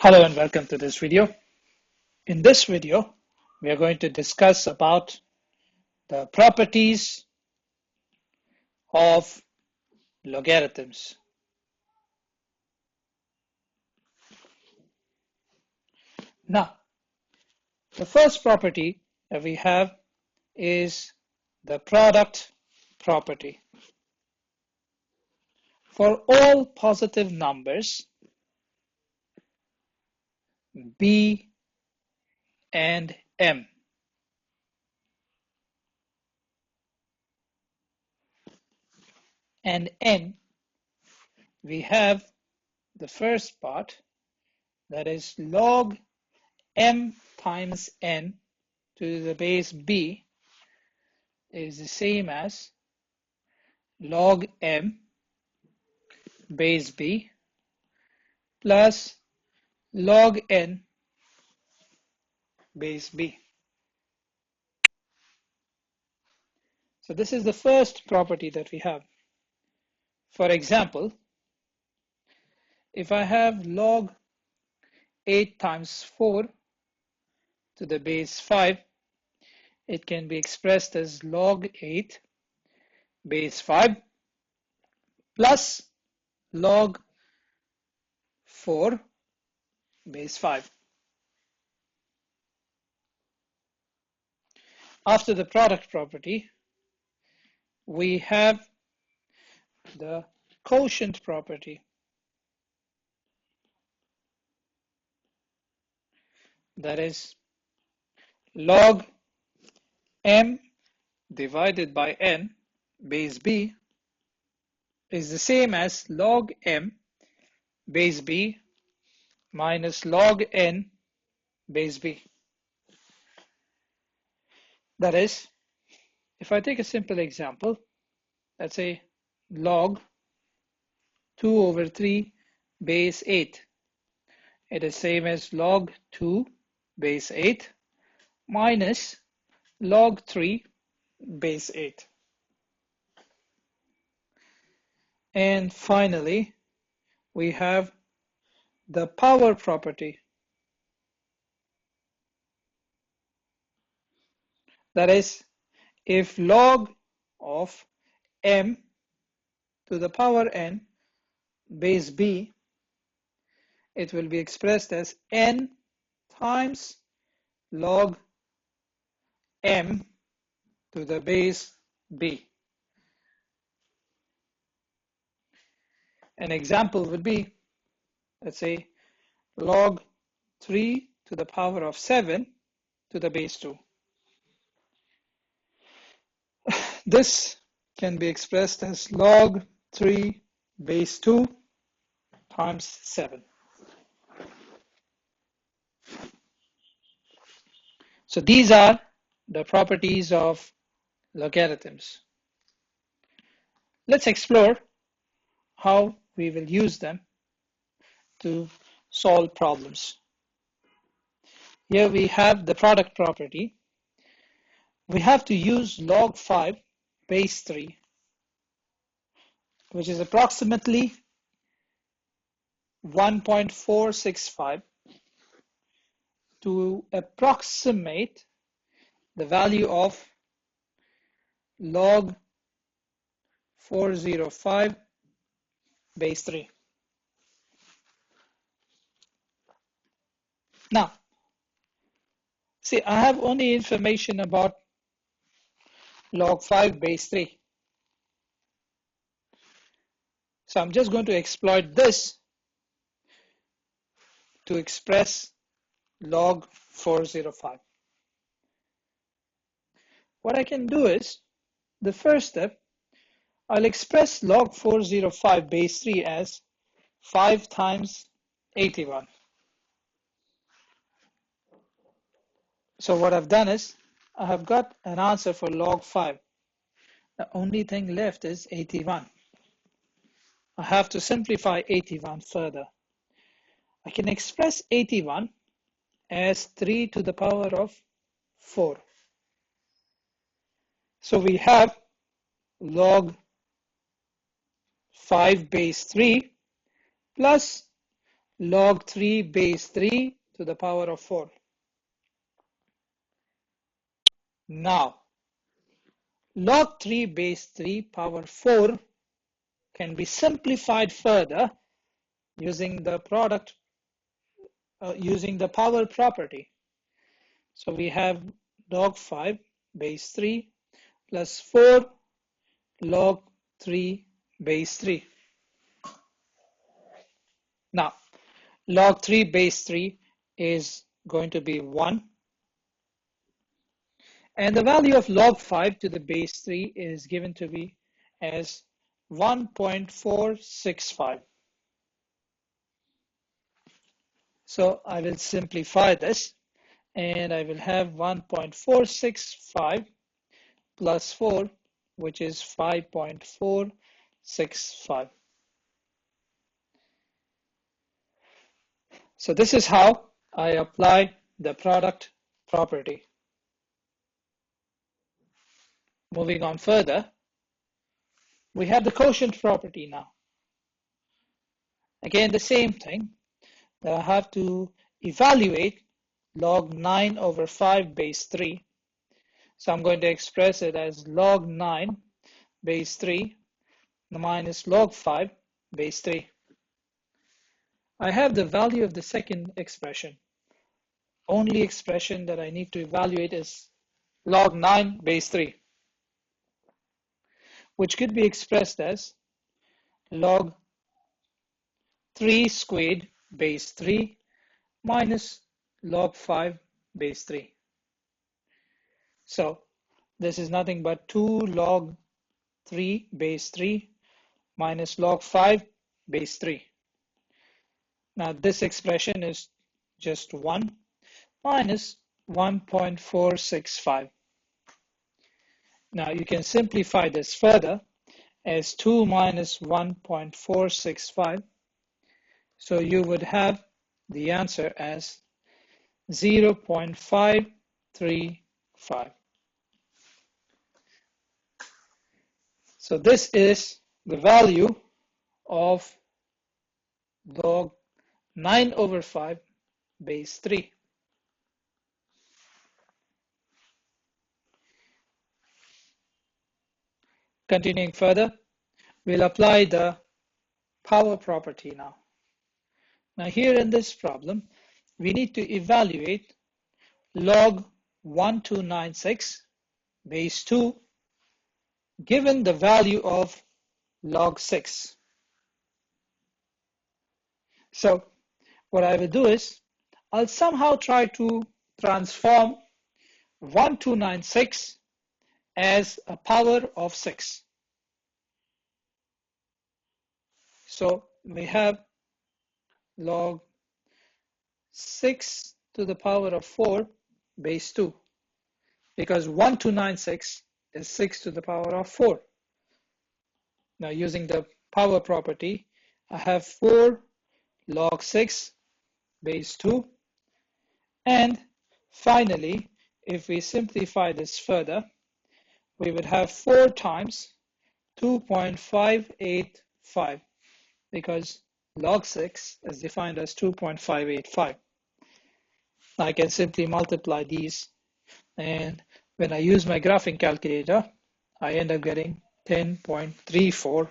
Hello and welcome to this video. In this video, we are going to discuss about the properties of logarithms. Now, the first property that we have is the product property. For all positive numbers, b and m, and n, we have the first part, that is log m times n to the base b is the same as log m base b plus log n base b. So this is the first property that we have. For example, if I have log 8 times 4 to the base 5, it can be expressed as log 8 base 5 plus log 4 base 5. After the product property, we have the quotient property. That is log m divided by n base b is the same as log m base b minus log n base b. That is, if I take a simple example, let's say log 2 over 3 base 8, it is same as log 2 base 8 minus log 3 base 8. And finally, we have the power property. That is, if log of m to the power n base b, it will be expressed as n times log m to the base b. An example would be, let's say, log 3 to the power of 7 to the base 2. This can be expressed as log 3 base 2 times 7. So these are the properties of logarithms. Let's explore how we will use them to solve problems. Here we have the product property. We have to use log 5 base 3, which is approximately 1.465, to approximate the value of log 405 base 3. Now, see, I have only information about log 5 base 3. So I'm just going to exploit this to express log 405. What I can do is, the first step, I'll express log 405 base 3 as 5 times 81. So what I've done is, I have got an answer for log 5. The only thing left is 81. I have to simplify 81 further. I can express 81 as 3 to the power of 4. So we have log 5 base 3 plus log 3 base 3 to the power of 4. Now, log 3 base 3 power 4 can be simplified further using the using the power property. So we have log 5 base 3 plus 4 log 3 base 3. Now, log 3 base 3 is going to be 1. And the value of log 5 to the base 3 is given to be as 1.465. So I will simplify this, and I will have 1.465 plus 4, which is 5.465. So this is how I apply the product property. Moving on further, we have the quotient property now. Again, the same thing. I have to evaluate log 9 over 5 base 3. So I'm going to express it as log 9 base 3 minus log 5 base 3. I have the value of the second expression. Only expression that I need to evaluate is log 9 base 3, which could be expressed as log 3 squared base 3 minus log 5 base 3. So this is nothing but 2 log 3 base 3 minus log 5 base 3. Now this expression is just 1 minus 1.465. Now you can simplify this further as 2 minus 1.465. So you would have the answer as 0.535. So this is the value of log 9 over 5 base 3. Continuing further, we'll apply the power property now. Now here in this problem, we need to evaluate log 1296 base 2 given the value of log 6. So what I will do is I'll somehow try to transform 1296 as a power of 6. So we have log 6 to the power of 4 base 2, because 1296 is 6 to the power of 4. Now using the power property, I have 4 log 6 base 2, and finally, if we simplify this further, we would have 4 times 2.585, because log 6 is defined as 2.585. I can simply multiply these, and when I use my graphing calculator, I end up getting 10.34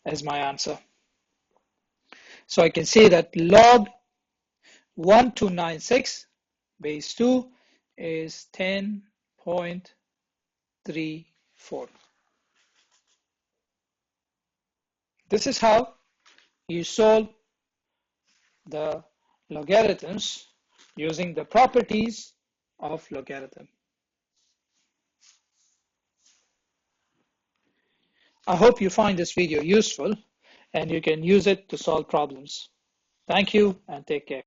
as my answer. So I can say that log 1296 base 2 is 10.34. This is how you solve the logarithms using the properties of logarithm. I hope you find this video useful and you can use it to solve problems. Thank you and take care.